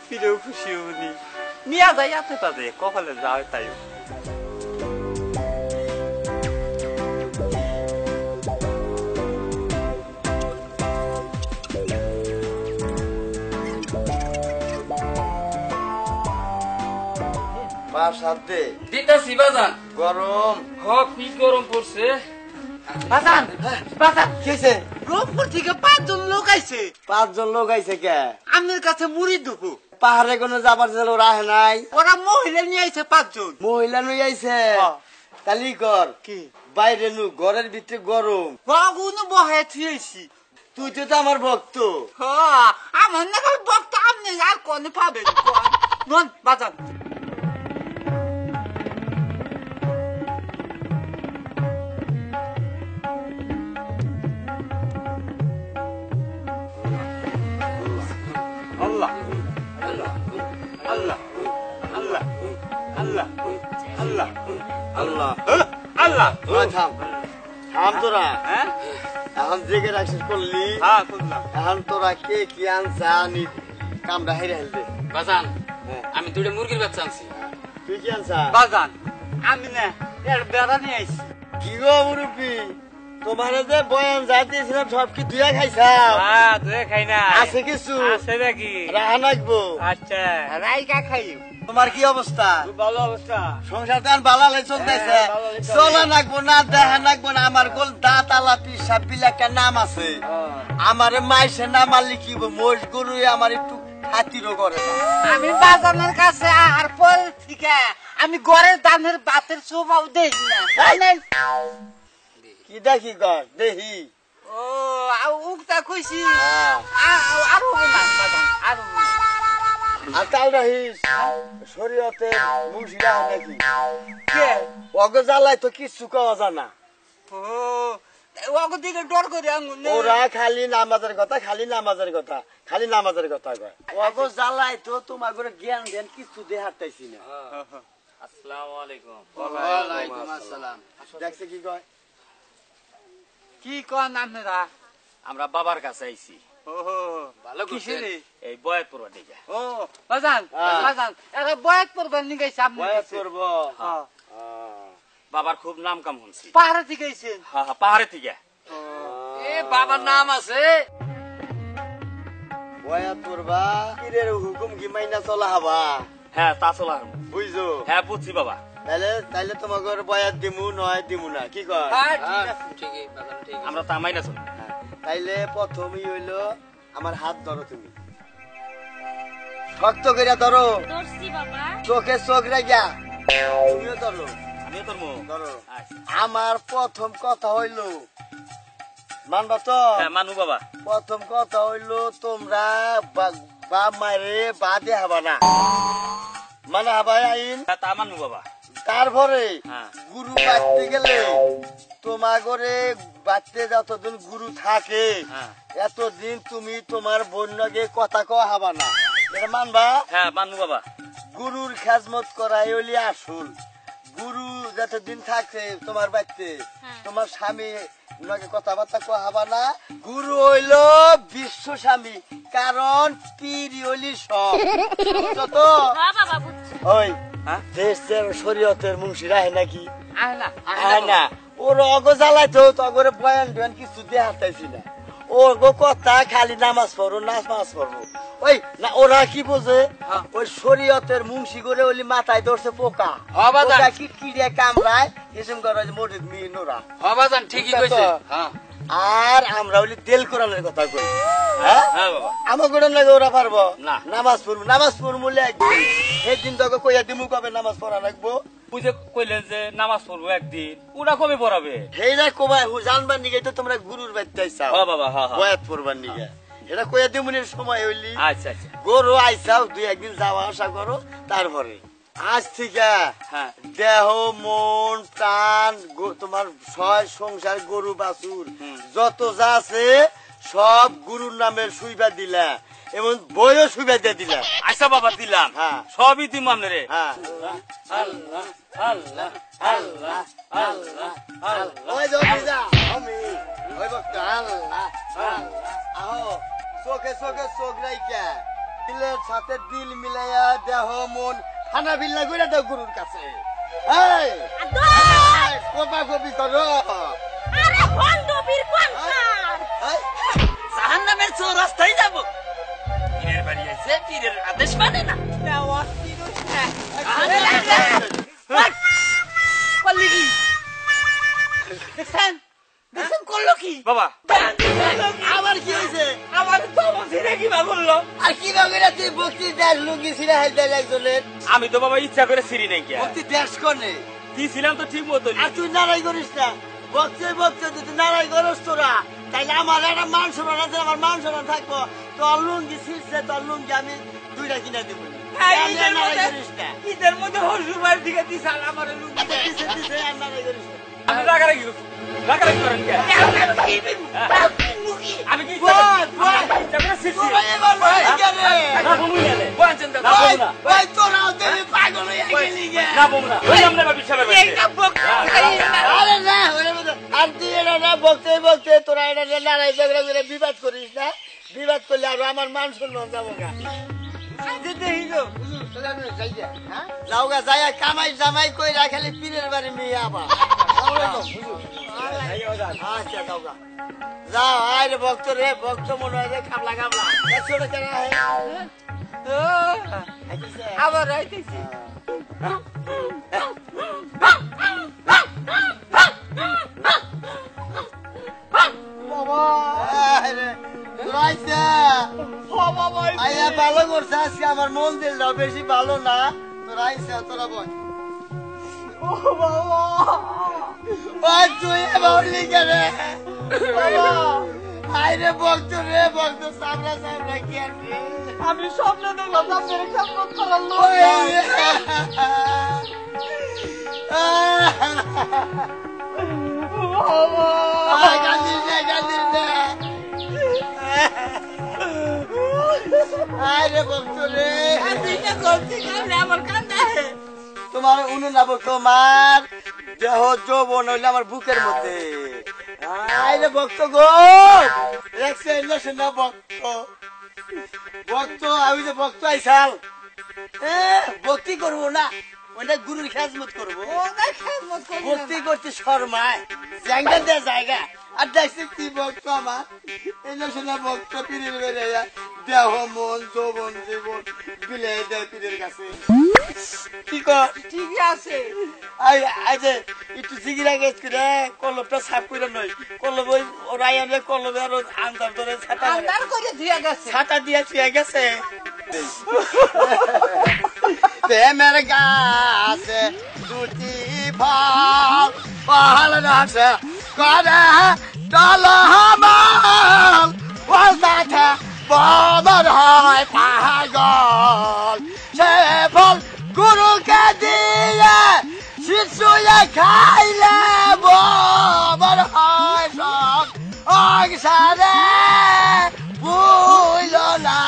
ফিরেও খুশি হবনি নিয়ে যাই এত তাতে কপালে যাও তাই সাথে দিতাছি বাজান গরম কি গরম পড়ছে বাজান বাজান কিছে রূপপুর থেকে 5 জন লোক আইছে 5 জন লোক আইছে কে আমার কাছে মুড়ি দুপু পাহাড়ে কোনো যাবার ছিল রাহে নাই ওরা মহিলা নিয়ে আইছে 5 জন মহিলা নিয়ে আইছে তালি কর কি বাইরে নু ঘরের ভিতরে গরম বাগুন বহে থিয়েছি তুই তো আমার ভক্ত হ্যাঁ আমার না ভক্ত আপনি আর কোন পাবেন নন বাজান আল্লাহ আল্লাহ আল্লাহ আল্লাহ আল্লাহ আল্লাহ আল্লাহ আল্লাহ থাম থাম তোরা হ্যাঁ এখন জেগে রাখছিস করলি হ্যাঁ করলাম এখন তোরা কে কি আনছা নি কামড়া হেরে হেলবে বাজান আমি দুইটা মুরগির বাচ্চা আনছি তুই কি আনছা বাজান আমি না এর বেড়া নিয়ে আইছি কি গো মুরুব্বি তোমারে যে বয়ান যাইতেছিলাম সব কি দুয়া খাইছা হ্যাঁ তুই খাই না আছে কিছু আছে নাকি রাহা নাকবো আচ্ছা রাইকা খাইও তোমার কি অবস্থা ভালো অবস্থা সংসার তান বালালে চলতেছে চলা নাকবো না দেখা নাকবো না আমার গোল দাঁত আলা পিসাব বিলাকা নাম আছে আমারে মাইসে নাম আর লিখিব মোষ গরু আমার একটু খাতিরও করে না আমি বাজানের কাছে আর পর থেকে আমি ঘরের দানের বাতের শোভাও দেখি না কি দেখি কর দেখি ও উগতা কইছি আর হবে না বাজান আর হবে না আর তাই রহিস শরীয়তে মুন্সিরা নাকি কে অগ জ্বালায় তো কিচ্ছু কওয়া জানা ও ওগো দিকে ডর করে আঙ্গুল ওরা খালি নামাজের কথা খালি নামাজের কথা খালি নামাজের কথা কয় অগ জ্বালায় তো তোমার করে জ্ঞান জ্ঞান কিছু দেখাতেছি না আসসালামু আলাইকুম ওয়ালাইকুম আসসালাম দেখছে কি কয় কি কোন আপনারা আমরা বাবার কাছে আইছি ও ভালো কিসের এই বয়াতপুর দিকে ও বাজান বাজান এরা বয়াত করবার নি গাইছে আপনি বয়াত করব হ্যাঁ বাবার খুব নাম কাম শুনছি পাহাড়ে থেকে আইছেন হ্যাঁ পাহাড়ে থেকে এ বাবার নাম আছে বয়াত করবা পীরের হুকুম কি মাইনা চলা হবা হ্যাঁ তা চলা বুঝছো হ্যাঁ বুঝছি বাবা তাইলে তোমাকে বয়াত দিমু নয় দিমু না কি কয় ঠিকই বাজান ঠিক আমরা তা মাইনা চলি তাইলে প্রথমই হইলো আমার হাত ধরো তুমি শক্ত করে ধরো চোখে চোখ রেখা তুমিও ধরো আমি তোর মুখ ধরো আমার প্রথম কথা হইলো মানবা তো হ্যাঁ মানু বাবা প্রথম কথা হইলো তোমরা বাপ মারে বাদে হবা না মানে হবাই আইন তা মানু বাবা তারপরে হ্যাঁ গুরু বাঁচতে গেলে তোমার ঘরে বাঁচতে যতদিন গুরু থাকে এতদিন তুমি তোমার বন্যকে কথা কওয়া হবা না এটা মানবা হ্যাঁ মানু বাবা গুরুর খেজমত করাই হইলি আসল গুরু যতদিন থাকে তোমার বাড়িতে তোমার স্বামী নাকি কথাবার্তা কোয়া হবা না গুরু হইল বিশ্ব স্বামী কারণ পীরি হইলি সব তো ওই দেশের শরীয়তের মুন্সি রাহে নাকি আয় না ওর অগ জ্বালাই তো তগরে বয়ান বয়ান কিছু দেখাইছি না ওর গো কথা খালি নামাজ পড়ো নামাজ পড়বো ওই না ওরা কি বোঝে ওই শরীয়তের মুন্সি করে ওলি মাথায় ধরছে পোকা কিটকিড়িয়া কামড়ায় এসম করে মসজিদ মিনোরা বাজান ঠিকই কইছে হ্যাঁ আর আমরা ওলি তেল কোরআনের কথা কই হ্যাঁ বাবা আমার কোরআন লাগে ওরা পারবো না নামাজ পড়বো একদিন সেদিন তোকে কইয়া দিমু কবে নামাজ পড়া লাগবো বুঝে কইলেন যে নামাজ পড়বো একদিন ওরা কবে পড়াবে হেই কবাই জানবার নিগে তো তোমরা গুরুর বাড়িতে আইসাও হ্যাঁ বাবা হ্যাঁ বয়াত পড়বার নিগে এটা কইয়া দিমুনের সময় হইলি আচ্ছা আচ্ছা গরু আইসাও দুই একদিন যাওয়া আসা করো তারপরে আজ থেকে দেহ মন প্রাণ তোমার ছয় সংসার গরু বাছুর যত যা আছে সব গুরুর নামের সুইবা দিলা এবং বইও সুইবা দিয়ে দিলা আচ্ছা বাবা দিলাম সবই দিম আপনার আল্লাহ আল্লাহ আল্লাহ আল্লাহ আল্লাহ ওই যা আমি ওই বক্তা আল্লাহ আল্লাহ আহো চোখে চোখে চোখ রাইকা দিলের সাথে দিল মিলাইয়া দেহ মন খানা বিল্লা করে দাও গুরুর কাছে এই কোপা কপি করো আরে ভণ্ডবীর কোনখার জাহান্নামের চৌরাস্তায় যাব পীরের বাড়ি আছে পীরের আদেশ মানে না দেখছেন দেখছেন করলো কি বাবা আবার কি হয়েছে আমার তো ফিরে কি বা করলো আর কি বাগেরা তুই বক্তি দেশ লুঙ্গি ছিঁড়ে হেলতে একজনের আমি তো বাবা ইচ্ছা করে সিঁড়ি নাই কে বক্তি দেশ কনে দিছিলাম তো ঠিক মতো আর তুই নারাই করিস না বক্তে বক্তে যদি নারাই করস তোরা তাইলে আমার একটা মান সম্মান আছে আমার মান সম্মান থাকবো তোর লুঙ্গি ছিঁড়ছে তোর লুঙ্গি আমি 2টা কিনে দেবো নারাই করিস না ঈদের মধ্যে হরসুর বাড়ি থেকে দিশাল আমার দিছে আর নারাই করিস না আমি রাগারাগি করেন কে আমি কি ইচ্ছা করে সিঁড়ছি তোরা এবার ভাই গেলে না বমু না বয়ান না ভাই তোরাও দেবি পাগল হয়ে গেলি গে না বমু না ওই আমরা বাবি সাহেব আরে না ওরে আর তুই এটা না বলতে বলতে তোরা এটা লড়াই ঝগড়া করে বিবাদ করিস না বিবাদ করলে আর আমার মান সম্মান যাবো গা যাওগা যাই কামাই জামাই কই রাখালে পীরের বাড়ি মেয়ে আবার আচ্ছা যাওগা যাও আরে ভক্ত রে ভক্ত মনে হয় খাবলা খাবলা ছোট কেনা আবার আইতেছি ভালো করছে আজকে আমার মন দিলটাও বেশি ভালো না তোরা আইসা তোরা বল তুই বাউলি কেনে আইরে ভক্ত রে ভক্ত সামরা সামরা কি আর আমি স্বপ্ন দেখলাম আপনার খেদমত করার লোক গান্ধির না গান্ধির না আরে ভক্ত রে আমার কান্দা তোমার উনু নাবো তোমার দেহ যৌবন হইলে আমার বুকের মধ্যে আরে ভক্ত গো দেখছেন না ভক্ত ভক্ত আমি যে ভক্ত আইসাল ভক্তি করবো না ওটা গুরুর খেজমত করবো ভক্তি করতে শর্মায় জায়গা দেয় জায়গা আর দেখছি কি ভক্ত আমার এই না ভক্ত পীরের বেড়ে দেহ মন যৌবন জীবন বিলে দেয় পীরের কাছে কি কর ঠিকই আছে একটু জিগিরা গেছ করে কলবটা সাফ করে নয় কলব ওই ওরাই আনলে কলবে আরো আন্দার ধরে আন্দার করে দিয়ে গেছে ছাতা দিয়ে ছুঁয়ে গেছে প্রেমের গাছে দুটি ফল পাহাল গাছে করে টলহমাল ওসাথে বদর হয় পাগল সে ফল গুরুকে দিয়ে শিশুয়ে খাইলে বদর হয় সব অংসারে বুঝল না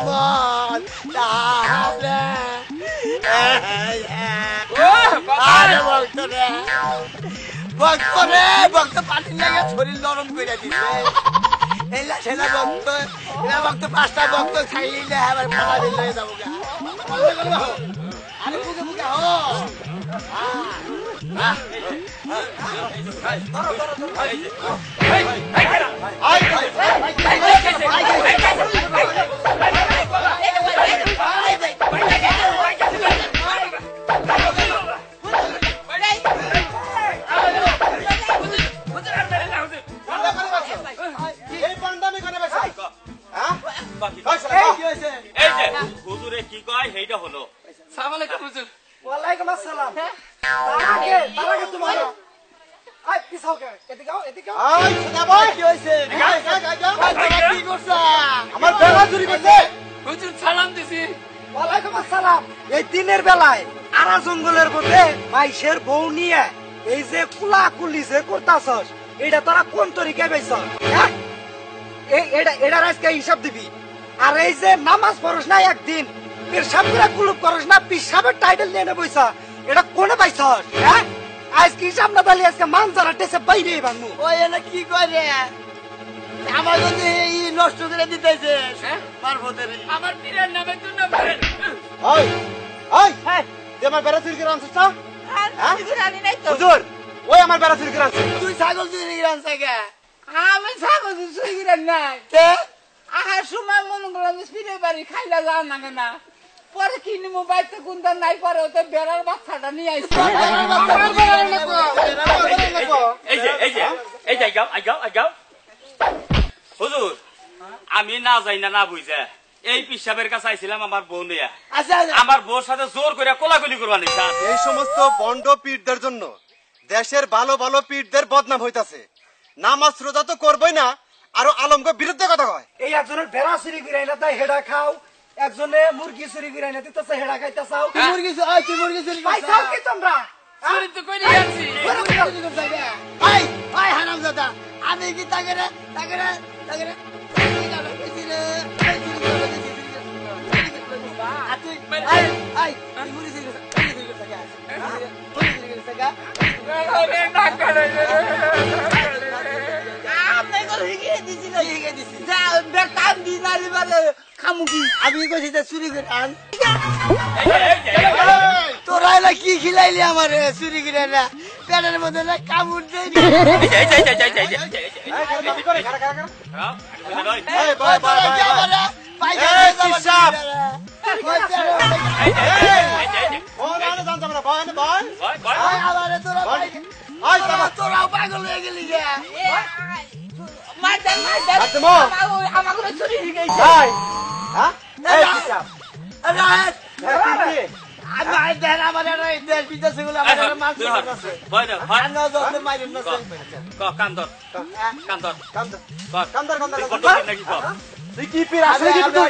বল তাহলে আরে ভক্ত রে ভক্ত পানি লাগে শরীর নরম করে দিছে এলা সেনা ভক্ত এলা ভক্ত 5টা ভক্ত খাইলে আবার ফালা দিল হয়ে যাবো গা আরে বুকে বুকে হো হুজুরে কি কয় সেইটা হলো সালাম আলাইকুম হুজুর ওয়ালাইকুম আসসালাম তার আগে তোমার আই পিছাও কে এদিকে আও এদিকে আও আই সোনা ভাই কি হইছে কি করছ আমার বেলা চুরি করছে হুজুর সালাম দিছি ওয়ালাইকুম আসসালাম এই দিনের বেলায় আরা জঙ্গলের মধ্যে মাইশের বউ নিয়ে এই যে কুলাকুলি যে করতাছস এটা তোরা কোন তরিকায় বেচছ হ্যাঁ এটা আজকে হিসাব দিবি আর এই যে নামাজ পড়স না একদিন পেশাব করে কুলুপ করস না পেশাবের টাইটেল নিয়ে বইছা এটা কোনে পাইছস হ্যাঁ আজকে হিসাব না তাহলে আজকে মানজারা টেসে বাইরে বাংমু ওই এনে কি করে আমার যদি এই নষ্ট করে দিতেছে হ্যাঁ? পার্বতের আমার পীরের নামে তুই নাম করেন। ওই ওই তুই আমার বেড়া চুরি করে আনছিস না চুরি করে আনি নাই তো হুজুর ওই আমার বেড়া চুরি করে আনছে তুই ছাগল চুরি করে আনছে কে আমি ছাগল চুরি করে নাই কে আহার সময় মনে করলাম যে ফিরে বাড়ি খাইলা যাওয়া নাগে না পরে কিনে মোবাইলতে কোনটা নাই পরে ওতে বেড়ার বাচ্চাটা নিয়ে আইসি এই যে আগাও হুজুর আমি না যাই না বুঝে এই পিসাবের কাছে আইছিলাম আমার বউ নিয়ে আচ্ছা আমার বউর সাথে জোর করে কোলাকুলি করবা নি স্যার এই সমস্ত বন্ড পীরদের জন্য দেশের ভালো ভালো পীরদের বদনাম হইতাছে। নামাজ রোজা তো করবই না, আরো আলমকে বিরুদ্ধে কথা কয়। এই একজনের বেড়া চুরি করে না তাই হেডা খাও, একজনে মুরগি চুরি করে না দিতেছে হেডা খাইতে চাও। তুই মুরগি চুরি ভাই চাও কি তোমরা চুরি তো কইরে আনছি আই আই হারামজাদা আমি কি তাগরে আই আই মুরগি চুরি আমি কইছি যে চুরি করে আন তোরা এলা কি খিলাইলি আমারে চুরি করে না পেটের মধ্যে না কামড় দেই এই বয় বয় বয় এই পিসাব ও না জানতাম না বয় না বয় আমারে তোরা আই বাবা তোরাও পাগল হয়ে গেলি গে আতমো আমাকে চুরি হয়ে গেছে আই হ্যাঁ এই পিসাব আমি দেন আমার দেশ বিদেশে গুলো আমার মাছ আছে আঙ্গা যত মাইরন না কান্দর কান্দর নাকি কর তুই কি পীর আসলে কি তুই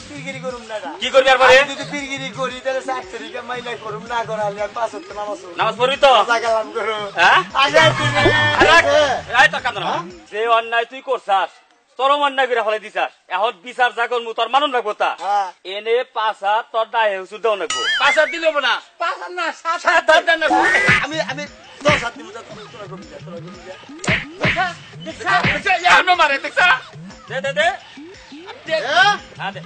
পিরগিরি করুম না কি করবি আর পরে যদি পিরগিরি করি তাহলে 60 তারিখে মাইলাই করুম না করালে আমি 5 ওয়াক্ত নামাজ পড়ব নামাজ পড়বি তো জাগালাম করো হ্যাঁ আগে এই তো কান্দর যে অন্যায় তুই করছাস চরম অন্যায় করে ফেলে দিছাস এখন বিচার যা করমু তোর মানুন রাখবো তা হ্যাঁ। এনে পাঁচা তোর দায় হুসুর দেও নাকবো পাঁচা দিলে না পাঁচা না সাত সাত হাজার না আমি 10 হাত দিব তোরা করবি মারে দেখছা দে দে দে হ্যাঁ দে